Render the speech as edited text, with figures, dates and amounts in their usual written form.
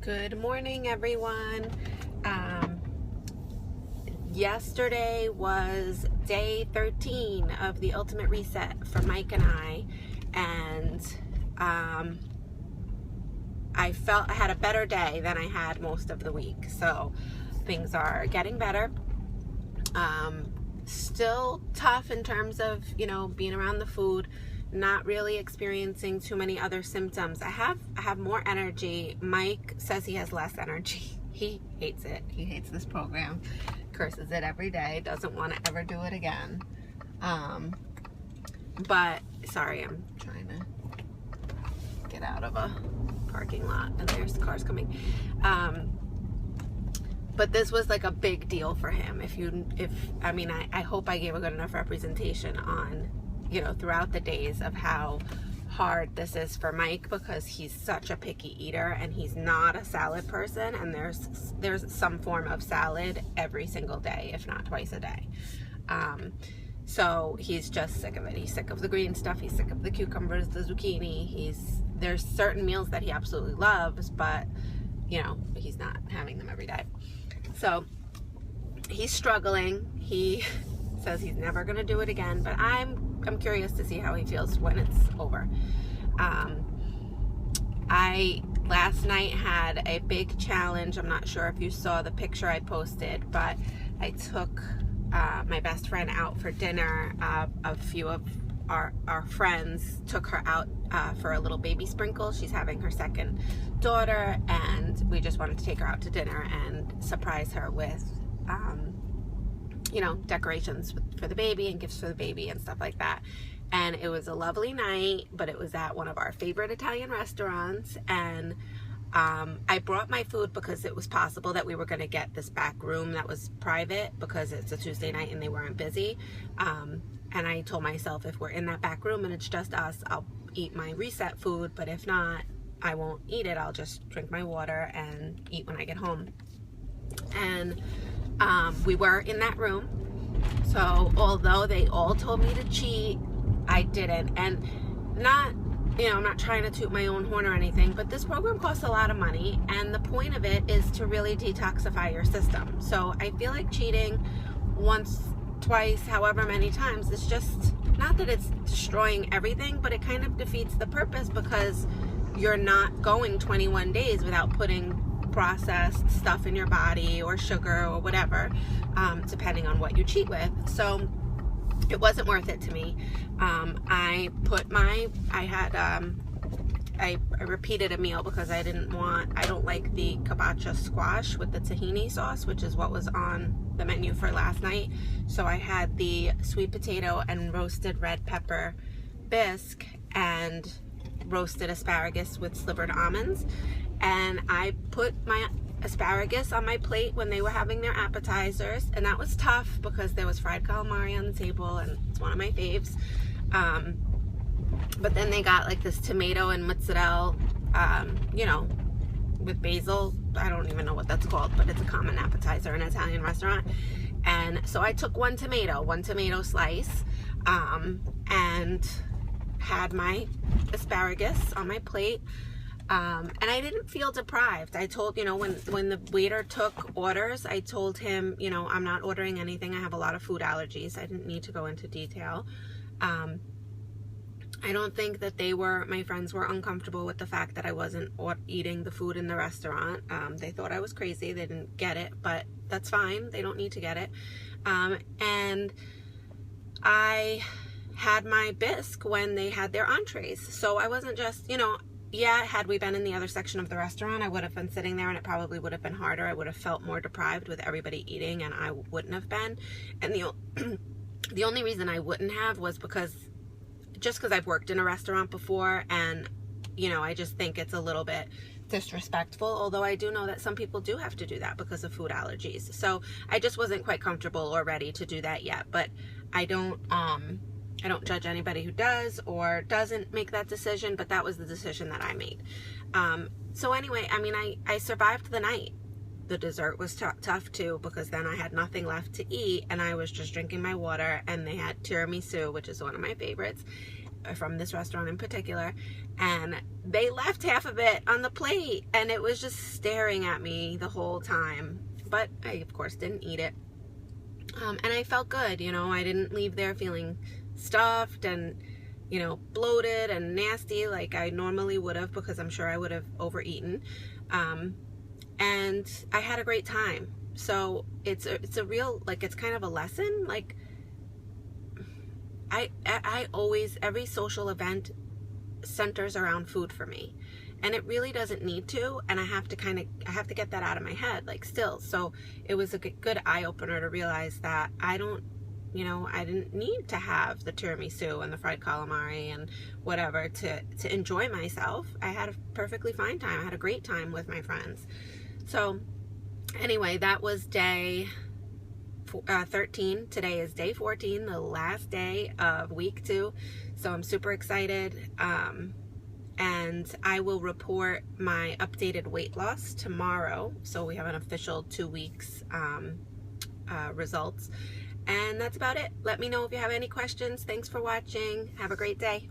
Good morning, everyone. Yesterday was day 13 of the Ultimate Reset for Mike and I, and I felt I had a better day than I had most of the week. So things are getting better. Still tough in terms of, being around the food, not really experiencing too many other symptoms. I have more energy. Mike says he has less energy. He hates it. He hates this program, curses it every day, doesn't want to ever do it again. But sorry, I'm trying to get out of a parking lot and there's cars coming. But this was like a big deal for him. I hope I gave a good enough representation on, throughout the days of how hard this is for Mike, because he's such a picky eater and he's not a salad person, and there's some form of salad every single day, if not twice a day. So he's just sick of it. He's sick of the green stuff. He's sick of the cucumbers, the zucchini. There's certain meals that he absolutely loves, but he's not having them every day. So he's struggling. He says he's never going to do it again, but I'm curious to see how he feels when it's over. I last night had a big challenge. I'm not sure if you saw the picture I posted, but I took my best friend out for dinner. A few of our friends took her out for a little baby sprinkle. She's having her second daughter, and we just wanted to take her out to dinner and surprise her with decorations for the baby and gifts for the baby and stuff like that. And it was a lovely night, but it was at one of our favorite Italian restaurants. And I brought my food because it was possible that we were going to get this back room that was private because it's a Tuesday night and they weren't busy. And I told myself, if we're in that back room and it's just us, I'll eat my reset food, but if not, I won't eat it. I'll just drink my water and eat when I get home. And we were in that room. So although they all told me to cheat, I didn't. And I'm not trying to toot my own horn or anything, but this program costs a lot of money, and the point of it is to really detoxify your system. So I feel like cheating once, twice, however many times, it's just not that it's destroying everything, but it kind of defeats the purpose, because you're not going 21 days without putting processed stuff in your body or sugar or whatever, depending on what you cheat with. So it wasn't worth it to me. I repeated a meal because I don't like the kabocha squash with the tahini sauce, which is what was on the menu for last night. So I had the sweet potato and roasted red pepper bisque and roasted asparagus with slivered almonds. And I put my asparagus on my plate when they were having their appetizers, and that was tough because there was fried calamari on the table, and it's one of my faves. But then they got like this tomato and mozzarella, with basil. I don't even know what that's called, but it's a common appetizer in an Italian restaurant. And so I took one tomato slice, and had my asparagus on my plate. And I didn't feel deprived. I told, when the waiter took orders, I told him, I'm not ordering anything. I have a lot of food allergies. I didn't need to go into detail. I don't think that my friends were uncomfortable with the fact that I wasn't eating the food in the restaurant. They thought I was crazy. They didn't get it, but that's fine. They don't need to get it. And I had my bisque when they had their entrees. So I wasn't just, had we been in the other section of the restaurant, I would have been sitting there and it probably would have been harder. I would have felt more deprived with everybody eating, and I wouldn't have been. And the only reason I wouldn't have was because I've worked in a restaurant before, and, I just think it's a little bit disrespectful, although I do know that some people do have to do that because of food allergies. So I just wasn't quite comfortable or ready to do that yet, but I don't judge anybody who does or doesn't make that decision, but that was the decision that I made. So anyway, I survived the night. The dessert was tough too, because then I had nothing left to eat and I was just drinking my water, and they had tiramisu, which is one of my favorites. from this restaurant in particular, and they left half of it on the plate, and it was just staring at me the whole time. But I, of course, didn't eat it. And I felt good, you know. I didn't leave there feeling stuffed and, you know, bloated and nasty like I normally would have, because I'm sure I would have overeaten. And I had a great time. So it's a real, like, it's kind of a lesson. Like, I always, every social event centers around food for me, and it really doesn't need to, and I have to get that out of my head, like, still. So it was a good eye-opener to realize that I didn't need to have the tiramisu and the fried calamari and whatever to enjoy myself. I had a perfectly fine time. I had a great time with my friends. So anyway, that was day 13. Today is day 14, the last day of week 2. So I'm super excited. And I will report my updated weight loss tomorrow. So we have an official 2 weeks results. And that's about it. Let me know if you have any questions. Thanks for watching. Have a great day.